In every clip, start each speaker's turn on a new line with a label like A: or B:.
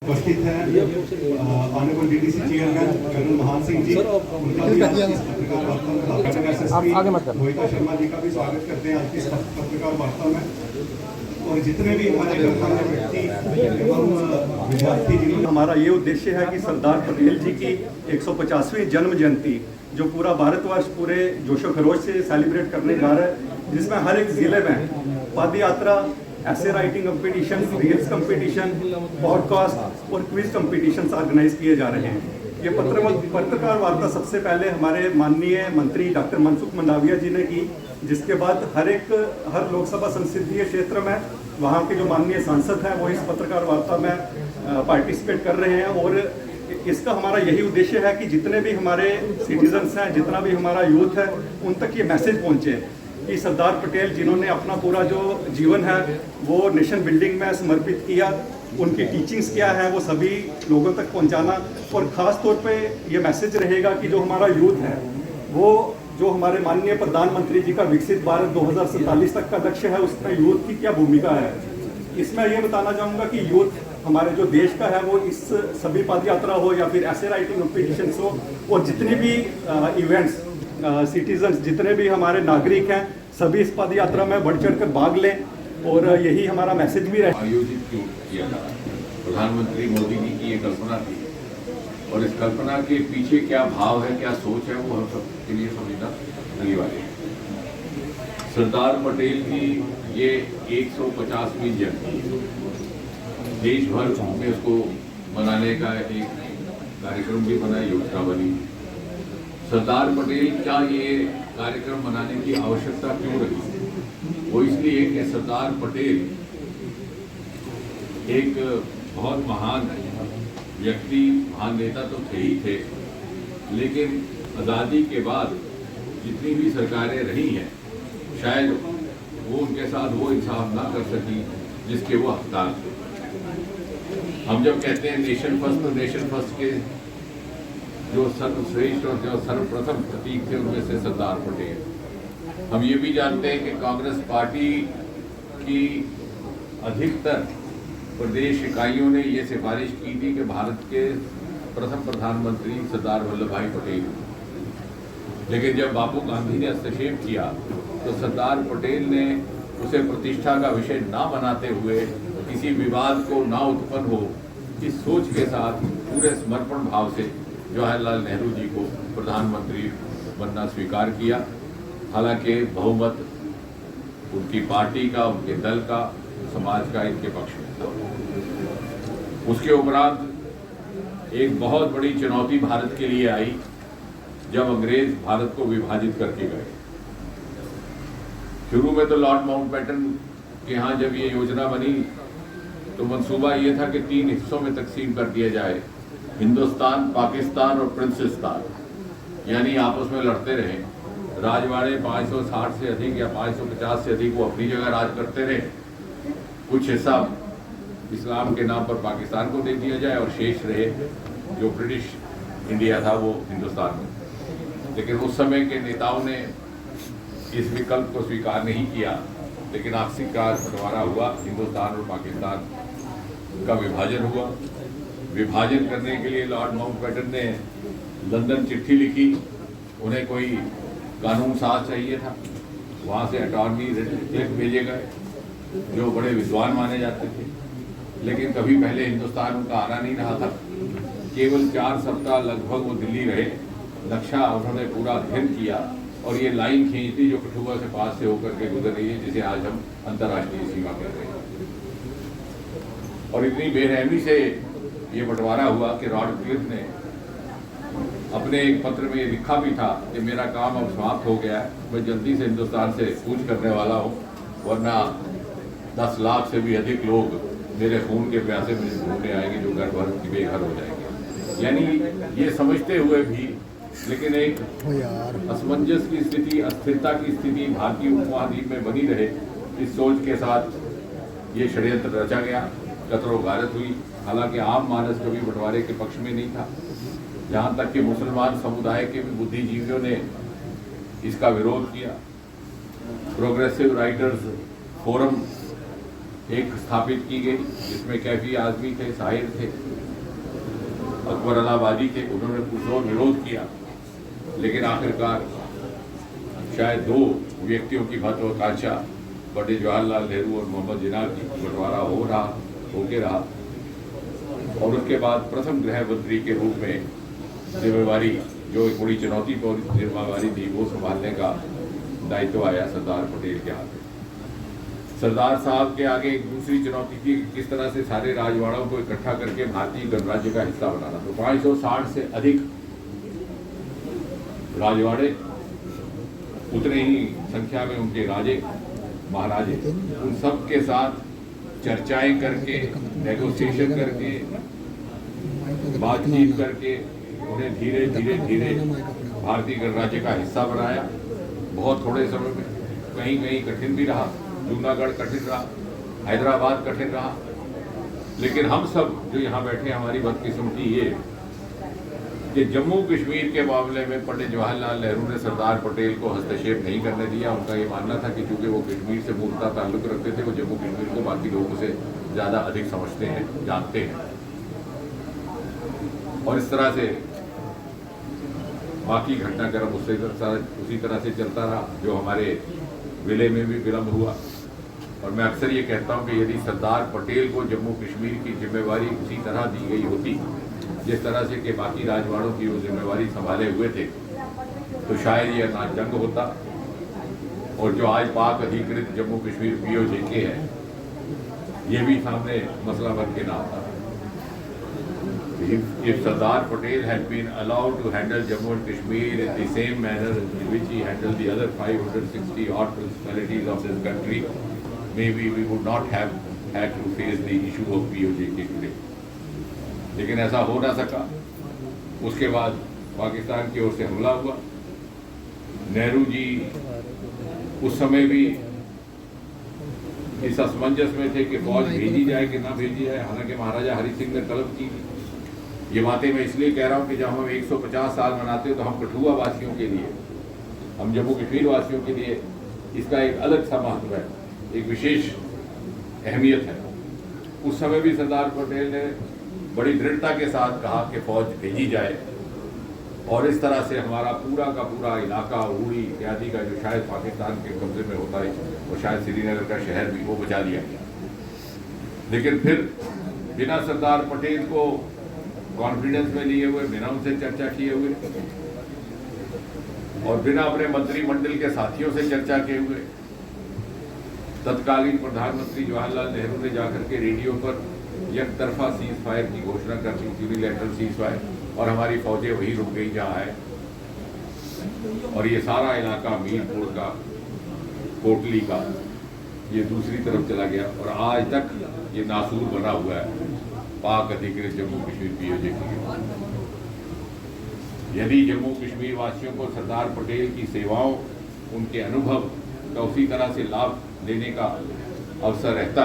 A: उपस्थित हैं honourable DDC chairman colonel महान सिंह जी, उनका भी आज की पत्रकार वार्ता में एसएसपी मोहिता शर्मा जी का भी स्वागत करते हैं आज की पत्रकार वार्ता में। और जितने भी हमारे गणमान्य व्यक्ति एवं विद्यार्थी जिन्होंने, हमारा ये उद्देश्य है कि सरदार पटेल जी की 150वीं जन्म जयंती जो पूरा भारतवर्ष पूरे जोशो खरोश से सेलिब्रेट करने जा रहा है, जिसमें हर एक जिले में पद यात्रा, ऐसे writing competition, reels competition, podcast और क्विज कंपटीशन ऑर्गेनाइज किए जा रहे हैं। ये पत्रकार वार्ता सबसे पहले हमारे माननीय मंत्री डॉक्टर मनसुख मंडाविया जी ने की, जिसके बाद हर लोकसभा संसदीय क्षेत्र में वहाँ के जो माननीय सांसद हैं वो इस पत्रकार वार्ता में पार्टिसिपेट कर रहे हैं। और इसका हमारा यही उद्देश्य है कि जितने भी हमारे सिटीजन्स हैं, जितना भी हमारा यूथ है, उन तक ये मैसेज पहुँचे कि सरदार पटेल जिन्होंने अपना पूरा जो जीवन है वो नेशन बिल्डिंग में समर्पित किया, उनकी टीचिंग्स क्या है वो सभी लोगों तक पहुंचाना। और ख़ास तौर पे ये मैसेज रहेगा कि जो हमारा यूथ है वो जो हमारे माननीय प्रधानमंत्री जी का विकसित भारत 2047 तक का लक्ष्य है, उसमें यूथ की क्या भूमिका है। इसमें ये बताना चाहूँगा कि यूथ हमारे जो देश का है वो इस सभी पद यात्रा हो या फिर ऐसे राइटिंग कॉम्पिटिशन्स हो और जितने भी इवेंट्स, सिटीजन्स जितने भी हमारे नागरिक हैं, सभी इस पद यात्रा में बढ़ चढ़ कर भाग लें। और यही हमारा मैसेज भी रहे।
B: आयोजित क्यों किया था? प्रधानमंत्री मोदी जी की ये कल्पना थी और इस कल्पना के पीछे क्या भाव है, क्या सोच है, वो हम सबके लिए समझना अनिवार्य है। सरदार पटेल की ये 150वीं जयंती देश भर में उसको मनाने का एक कार्यक्रम भी बना, योजना बनी। सरदार पटेल क्या ये कार्यक्रम मनाने की आवश्यकता क्यों रही? वो इसलिए कि सरदार पटेल एक बहुत महान व्यक्ति, महान नेता तो थे ही थे, लेकिन आज़ादी के बाद जितनी भी सरकारें रही हैं शायद वो उनके साथ वो इंसाफ ना कर सकी जिसके वो हकदार थे। हम जब कहते हैं नेशन फर्स्ट, तो नेशन फर्स्ट के जो सर्वश्रेष्ठ और जो सर्वप्रथम प्रतीक थे उनमें से सरदार पटेल। हम ये भी जानते हैं कि कांग्रेस पार्टी की अधिकतर प्रदेश इकाइयों ने ये सिफारिश की थी कि भारत के प्रथम प्रधानमंत्री सरदार वल्लभ भाई पटेल। लेकिन जब बापू गांधी ने हस्तक्षेप किया तो सरदार पटेल ने उसे प्रतिष्ठा का विषय ना बनाते हुए, किसी विवाद को ना उत्पन्न हो, इस सोच के साथ पूरे समर्पण भाव से जवाहरलाल नेहरू जी को प्रधानमंत्री बनना स्वीकार किया। हालांकि बहुमत उनकी पार्टी का, उनके दल का, समाज का इनके पक्ष में था। उसके उपरांत एक बहुत बड़ी चुनौती भारत के लिए आई जब अंग्रेज भारत को विभाजित करके गए। शुरू में तो लॉर्ड माउंटबेटन के यहाँ जब ये योजना बनी तो मंसूबा ये था कि 3 हिस्सों में तकसीम कर दिया जाए, हिंदुस्तान, पाकिस्तान और प्रिंसेस्तान, यानी आपस में लड़ते रहे। राजवाड़े 560 से अधिक या 550 से अधिक वो अपनी जगह राज करते रहे, कुछ हिस्सा इस्लाम के नाम पर पाकिस्तान को दे दिया जाए और शेष रहे जो ब्रिटिश इंडिया था वो हिंदुस्तान में। लेकिन उस समय के नेताओं ने इस विकल्प को स्वीकार नहीं किया, लेकिन आखिरकार बंटवारा हुआ, हिंदुस्तान और पाकिस्तान का विभाजन हुआ। विभाजन करने के लिए लॉर्ड माउंटबेटन ने लंदन चिट्ठी लिखी, उन्हें कोई कानून साज चाहिए था। वहाँ से अटॉर्नी जनरल भेजे गए जो बड़े विद्वान माने जाते थे, लेकिन कभी पहले हिंदुस्तान उनका आना नहीं रहा था। केवल 4 सप्ताह लगभग वो दिल्ली रहे, नक्शा उन्होंने पूरा अध्ययन किया और ये लाइन खींच दी जो कठुआ से पास से होकर के गुजर रही है, जिसे आज हम अंतर्राष्ट्रीय सीमा कह रहे हैं। और इतनी बेरहमी से ये बंटवारा हुआ कि लॉर्ड क्लिफ ने अपने एक पत्र में लिखा भी था कि मेरा काम अब समाप्त हो गया है, मैं जल्दी से हिंदुस्तान से कूच करने वाला हूँ, वरना 10 लाख से भी अधिक लोग मेरे खून के प्यासे मुझे ढूंढने आएंगे जो घर भर की बेघर हो जाएंगे। यानी ये समझते हुए भी, लेकिन एक असमंजस की स्थिति, अस्थिरता की स्थिति भारतीय उपमहाद्वीप में बनी रहे, इस सोच के साथ ये षड्यंत्र रचा गया, कतरो गारत हुई। हालांकि आम मानस कभी बंटवारे के पक्ष में नहीं था, जहाँ तक कि मुसलमान समुदाय के भी बुद्धिजीवियों ने इसका विरोध किया। प्रोग्रेसिव राइटर्स फोरम एक स्थापित की गई जिसमें कैफी आजमी थे, साहिर थे, अकबर अलाहाबादी थे। उन्होंने पुरजोर विरोध किया, लेकिन आखिरकार शायद दो व्यक्तियों की महत्वाकांक्षा पंडित जवाहरलाल नेहरू और मोहम्मद जिन्ना की बंटवारा होके रहा, और उसके बाद प्रथम गृह मंत्री के रूप में जिम्मेवारी, जो एक बड़ी चुनौतीपूर्ण जिम्मेवारी थी, वो संभालने का दायित्व आया सरदार पटेल के हाथ में। सरदार साहब के आगे एक दूसरी चुनौती थी, किस तरह से सारे राजवाड़ों को इकट्ठा करके भारतीय गणराज्य का हिस्सा बनाना। तो 560 से अधिक राजवाड़े, उतने ही संख्या में उनके राजे महाराजे, उन सब के साथ चर्चाएं करके, नेगोशिएशन करके, बातचीत करके उन्हें धीरे धीरे भारतीय गणराज्य का हिस्सा बनाया। बहुत थोड़े समय में, कहीं कहीं कठिन भी रहा, जूनागढ़ कठिन रहा, हैदराबाद कठिन रहा, लेकिन हम सब जो यहाँ बैठे हैं, हमारी बदकिस्मती ये कि जम्मू कश्मीर के मामले में पंडित जवाहरलाल नेहरू ने सरदार पटेल को हस्तक्षेप नहीं करने दिया। उनका ये मानना था कि चूंकि वो कश्मीर से मूलतः ताल्लुक रखते थे, वो जम्मू कश्मीर को बाकी लोगों से ज़्यादा अधिक समझते हैं, जानते हैं, और इस तरह से बाकी घटनाक्रम उसी तरह से चलता रहा, जो हमारे विलय में भी विलम्ब हुआ। और मैं अक्सर ये कहता हूँ कि यदि सरदार पटेल को जम्मू कश्मीर की जिम्मेवारी उसी तरह दी गई होती जिस तरह से कि बाकी राजवाड़ों की वो जिम्मेवारी संभाले हुए थे, तो शायद यह ना जंग होता, और जो आज पाक अधिकृत जम्मू कश्मीर POJK है, ये भी सामने मसला बन के ना आता। If Sardar Patel had been allowed to handle Jammu and Kashmir in the same manner in which he handled the other 560 odd municipalities of this country, maybe we would not have had to face the issue of POJK today. लेकिन ऐसा हो ना सका। उसके बाद पाकिस्तान की ओर से हमला हुआ। नेहरू जी उस समय भी इस असमंजस में थे कि फौज भेजी जाए कि ना भेजी जाए, हालांकि महाराजा हरि सिंह ने तलब की। ये बातें मैं इसलिए कह रहा हूँ कि जब हम 150 साल मनाते हैं तो हम कठुआ वासियों के लिए, हम जम्मू कश्मीर वासियों के लिए इसका एक अलग सा महत्व है, एक विशेष अहमियत है। उस समय भी सरदार पटेल ने बड़ी दृढ़ता के साथ कहा कि फौज भेजी जाए, और इस तरह से हमारा पूरा का पूरा इलाका, उड़ी इत्यादि का जो शायद पाकिस्तान के कब्जे में होता है, और शायद श्रीनगर का शहर भी, वो बचा लिया गया। लेकिन फिर बिना सरदार पटेल को कॉन्फिडेंस में लिए हुए, बिना उनसे चर्चा किए हुए, और बिना अपने मंत्रिमंडल के साथियों से चर्चा किए हुए, तत्कालीन प्रधानमंत्री जवाहरलाल नेहरू ने जाकर के रेडियो पर एक तरफा सीज फायर की घोषणा कर दी, यूनिलैटरल सीज फायर, और हमारी फौजें वहीं रुक गई जहाँ है, और ये सारा इलाका मीरपुर का, कोटली का, ये दूसरी तरफ चला गया, और आज तक ये नासूर बना हुआ है पाक अधिकृत जम्मू कश्मीर POJK के। यदि जम्मू कश्मीर वासियों को सरदार पटेल की सेवाओं, उनके अनुभव का उसी तरह से लाभ लेने का अवसर रहता,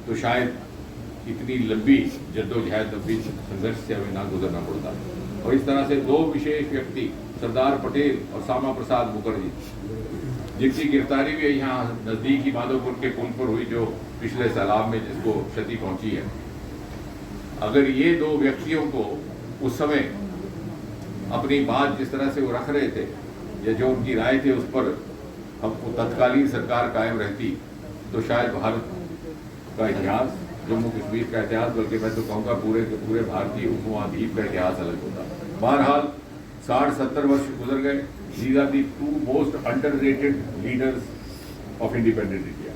B: तो शायद इतनी लंबी जद्दोजहद, लंबी संघर्ष से हमें ना गुजरना पड़ता। और इस तरह से दो विशेष व्यक्ति, सरदार पटेल और श्यामा प्रसाद मुखर्जी, जिनकी गिरफ्तारी भी यहाँ नज़दीक ही माधोपुर के पुल पर हुई, जो पिछले सैलाब में जिसको क्षति पहुंची है, अगर ये दो व्यक्तियों को उस समय अपनी बात जिस तरह से वो रख रहे थे, या जो उनकी राय थी, उस पर हमको तत्कालीन सरकार कायम रहती, तो शायद भारत का इतिहास, जम्मू कश्मीर का इतिहास, बल्कि मैं तो कहूँगा पूरे के पूरे भारतीय उपमहाद्वीप का इतिहास अलग होता। बहरहाल 60-70 वर्ष गुजर गए। These are the two most underrated leaders of independent India.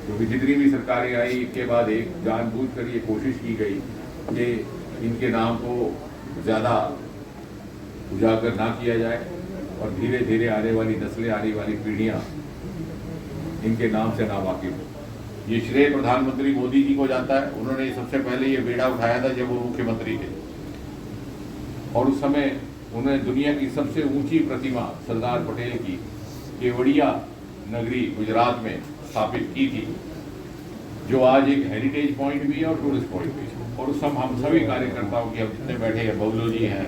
B: क्योंकि जितनी भी सरकारें आई, एक के बाद एक जानबूझकर ये कोशिश की गई कि इनके नाम को ज़्यादा उजागर ना किया जाए, और धीरे धीरे आने वाली नस्लें, आने वाली पीढ़ियाँ इनके नाम से ना वाकिफ हो। ये श्रेय प्रधानमंत्री मोदी जी को जाता है। उन्होंने सबसे पहले ये बेड़ा उठाया था जब वो मुख्यमंत्री थे, और उस समय उन्होंने दुनिया की सबसे ऊंची प्रतिमा सरदार पटेल की केवड़िया नगरी गुजरात में स्थापित की थी, जो आज एक हेरिटेज पॉइंट भी है और टूरिस्ट पॉइंट भी है। और उस समय हम सभी कार्यकर्ताओं की, हम जितने बैठे हैं, बबलू जी हैं,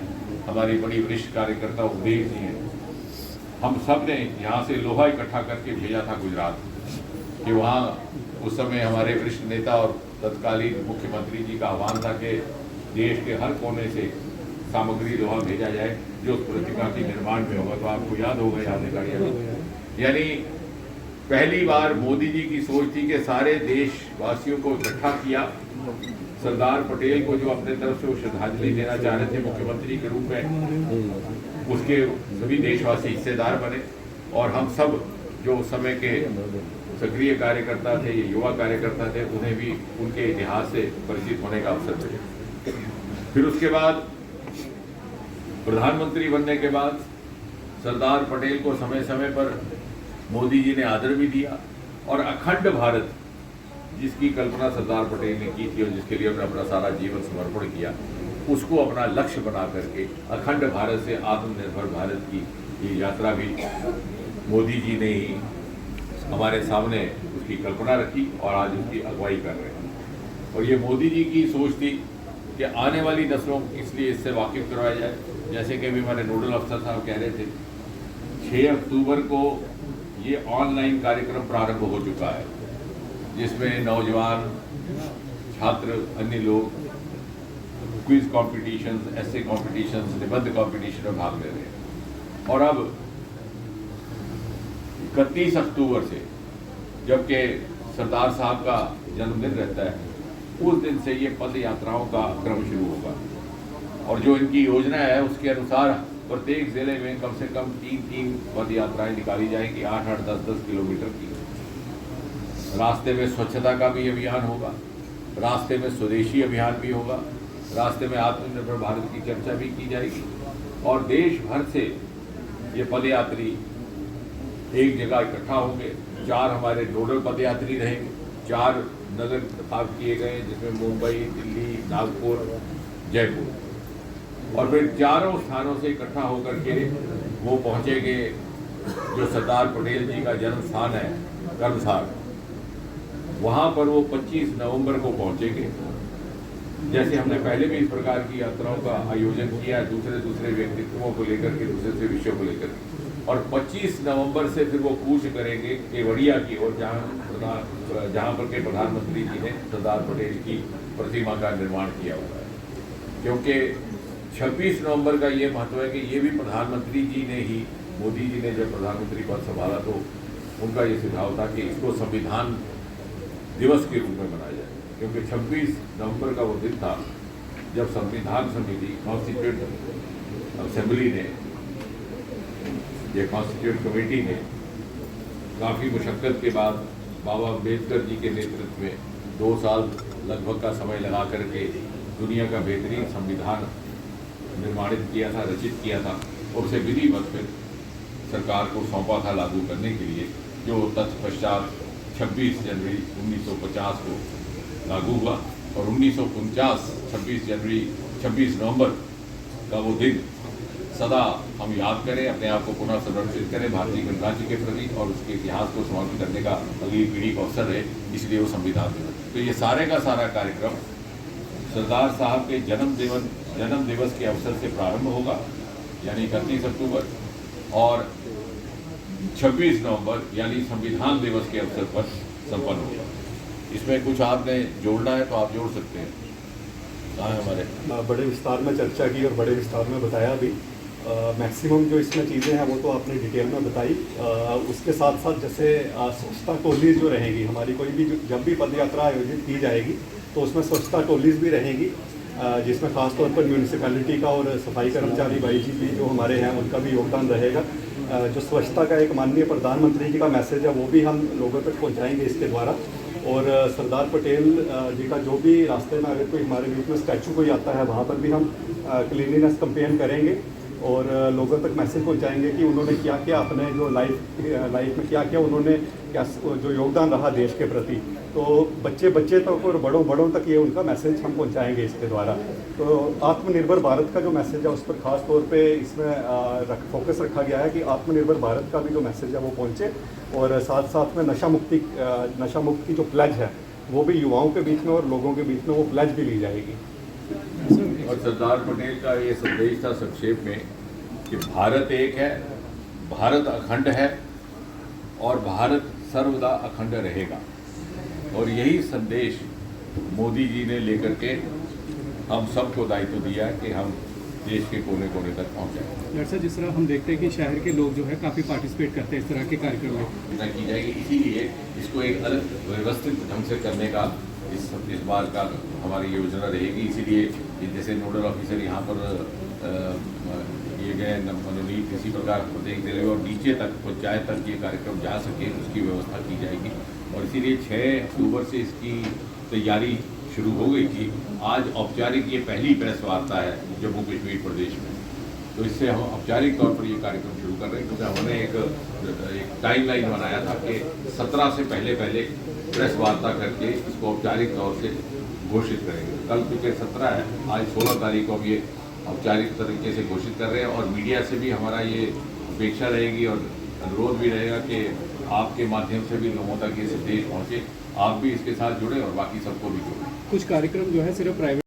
B: हमारी बड़ी वरिष्ठ कार्यकर्ता उपदेश जी हैं, हम सब ने यहाँ से लोहा इकट्ठा करके भेजा था गुजरात। कि वहाँ उस समय हमारे वरिष्ठ नेता और तत्कालीन मुख्यमंत्री जी का आह्वान था कि देश के हर कोने से सामग्री लोहा भेजा जाए जो उस प्रतिमा के निर्माण में होगा। तो आपको याद होगा याद है, यानी पहली बार मोदी जी की सोच थी कि सारे देशवासियों को इकट्ठा किया। सरदार पटेल को जो अपने तरफ से वो श्रद्धांजलि देना चाह रहे थे मुख्यमंत्री के रूप में, उसके सभी देशवासी हिस्सेदार बने और हम सब जो उस समय के सक्रिय कार्यकर्ता थे, ये युवा कार्यकर्ता थे, उन्हें भी उनके इतिहास से परिचित होने का अवसर मिले। फिर उसके बाद प्रधानमंत्री बनने के बाद सरदार पटेल को समय समय पर मोदी जी ने आदर भी दिया और अखंड भारत जिसकी कल्पना सरदार पटेल ने की थी और जिसके लिए उन्होंने अपना सारा जीवन समर्पण किया, उसको अपना लक्ष्य बना करके अखंड भारत से आत्मनिर्भर भारत की ये यात्रा भी मोदी जी ने ही हमारे सामने उसकी कल्पना रखी और आज उसकी अगुवाई कर रहे हैं। और ये मोदी जी की सोच थी कि आने वाली नस्लों को इसलिए इससे वाकिफ करवाया जाए। जैसे कि अभी हमारे नोडल अफसर साहब कह रहे थे, 6 अक्टूबर को ये ऑनलाइन कार्यक्रम प्रारंभ हो चुका है जिसमें नौजवान छात्र, अन्य लोग क्विज कॉम्पिटिशन्स, ऐसे कॉम्पिटिशन्स, निबंध कॉम्पिटिशन में भाग ले रहे हैं। और अब 31 अक्टूबर से, जबकि सरदार साहब का जन्मदिन रहता है, उस दिन से ये पद यात्राओं का क्रम शुरू होगा। और जो इनकी योजना है उसके अनुसार प्रत्येक जिले में कम से कम 3 पद यात्राएं निकाली जाएंगी, 8-8, 10-10 किलोमीटर की। रास्ते में स्वच्छता का भी अभियान होगा, रास्ते में स्वदेशी अभियान भी होगा, रास्ते में आत्मनिर्भर भारत की चर्चा भी की जाएगी। और देश भर से ये पदयात्री एक जगह इकट्ठा होंगे। 4 हमारे नोडल पदयात्री रहेंगे, 4 नगर इंतखाब किए गए जिसमें मुंबई, दिल्ली, नागपुर, जयपुर, और फिर चारों स्थानों से इकट्ठा होकर के वो पहुंचेंगे जो सरदार पटेल जी का जन्म स्थान है कर्मसार, वहाँ पर वो 25 नवंबर को पहुंचेंगे। जैसे हमने पहले भी इस प्रकार की यात्राओं का आयोजन किया दूसरे व्यक्तित्वों को लेकर के, दूसरे विषयों को लेकर के। और 25 नवंबर से फिर वो कूच करेंगे केवड़िया की ओर, जहाँ पर के प्रधानमंत्री जी ने सरदार पटेल की प्रतिमा का निर्माण किया हुआ है। क्योंकि 26 नवंबर का ये महत्व है कि ये भी प्रधानमंत्री जी ने ही, मोदी जी ने जब प्रधानमंत्री पद संभाला तो उनका ये सुझाव था कि इसको संविधान दिवस के रूप में मनाया जाए। क्योंकि 26 नवंबर का वो दिन था जब संविधान समिति, कॉन्स्टिट्यूएंट असेंबली ने, ये कॉन्स्टिट्यूएंट कमेटी ने काफ़ी मुशक्क़त के बाद बाबा अम्बेडकर जी के नेतृत्व में 2 साल लगभग का समय लगा करके दुनिया का बेहतरीन संविधान निर्माणित किया था, रचित किया था, और उसे विधिवत फिर सरकार को सौंपा था लागू करने के लिए, जो तत्पश्चात 26 जनवरी 1950 को लागू हुआ। और 1949 26 नवंबर का वो दिन सदा हम याद करें, अपने आप को पुनः संरक्षित करें भारतीय गणराज्य के प्रति और उसके इतिहास को समाप्त करने का अगली पीढ़ी को अवसर है, इसलिए वो संविधान दिवस। तो ये सारे का सारा कार्यक्रम सरदार साहब के जन्म दिवस के अवसर से प्रारंभ होगा, यानी 31 अक्टूबर, और 26 नवंबर यानी संविधान दिवस के अवसर पर संपन्न होगा। इसमें कुछ आपने जोड़ना है तो आप जोड़ सकते हैं। हमारे
A: बड़े विस्तार में चर्चा की और बड़े विस्तार में बताया भी। मैक्सिमम जो इसमें चीज़ें हैं वो तो आपने डिटेल में बताई। उसके साथ साथ जैसे स्वच्छता टोलीज जो रहेगी हमारी, कोई भी जब भी पद यात्रा आयोजित की जाएगी तो उसमें स्वच्छता टोलीज भी रहेंगी, जिसमें खासतौर पर म्यूनिसिपैलिटी का और सफाई कर्मचारी भाई जी भी जो हमारे हैं उनका भी योगदान रहेगा। जो स्वच्छता का एक माननीय प्रधानमंत्री जी का मैसेज है वो भी हम लोगों तक पहुंचाएंगे इसके द्वारा। और सरदार पटेल जी का जो भी रास्ते में अगर कोई हमारे बीच में स्टैचू कोई आता है वहाँ पर भी हम क्लीनिनेस कैंपेन करेंगे और लोगों तक मैसेज पहुंचाएंगे कि उन्होंने क्या क्या अपने जो लाइफ में क्या क्या उन्होंने क्या जो योगदान रहा देश के प्रति। तो बच्चे तक और बड़ों तक ये उनका मैसेज हम पहुंचाएंगे इसके द्वारा। तो आत्मनिर्भर भारत का जो मैसेज है उस पर खास तौर पे इसमें फोकस रखा गया है कि आत्मनिर्भर भारत का भी जो मैसेज है वो पहुंचे, और साथ साथ में नशा मुक्ति की जो प्लेज है वो भी युवाओं के बीच में और लोगों के बीच में वो प्लेज भी ली जाएगी।
B: और सरदार पटेल का ये संदेश था संक्षेप में कि भारत एक है, भारत अखंड है और भारत सर्वदा अखंड रहेगा। और यही संदेश मोदी जी ने लेकर के हम सबको दायित्व दिया है कि हम देश के कोने कोने तक पहुंचाएं।
C: डॉक्टर साहब, जिस तरह हम देखते हैं कि शहर के लोग जो है काफ़ी पार्टिसिपेट करते हैं इस तरह के कार्यक्रम में,
B: की जाएगी, इसीलिए इसको एक अलग व्यवस्थित ढंग से करने का इस बार का हमारी योजना रहेगी। इसीलिए जैसे नोडल ऑफिसर यहाँ पर किए गए मनोनीत, इसी प्रकार प्रत्येक जिले और नीचे तक पंचायत तक ये कार्यक्रम जा सके उसकी व्यवस्था की जाएगी। और इसीलिए 6 अक्टूबर से इसकी तैयारी शुरू हो गई थी। आज औपचारिक ये पहली प्रेस वार्ता है जम्मू कश्मीर प्रदेश में, तो इससे हम औपचारिक तौर पर ये कार्यक्रम शुरू कर रहे हैं, क्योंकि हमने एक टाइमलाइन बनाया था कि 17 से पहले प्रेस वार्ता करके इसको औपचारिक तौर से घोषित करेंगे। कल क्योंकि 17 है, आज 16 तारीख को हम ये औपचारिक तरीके से घोषित कर रहे हैं। और मीडिया से भी हमारा ये अपेक्षा रहेगी और अनुरोध भी रहेगा कि आपके माध्यम से भी लोगों तक ये संदेश पहुँचे, आप भी इसके साथ जुड़े और बाकी सबको भी जुड़े।
C: कुछ कार्यक्रम जो है सिर्फ प्राइवेट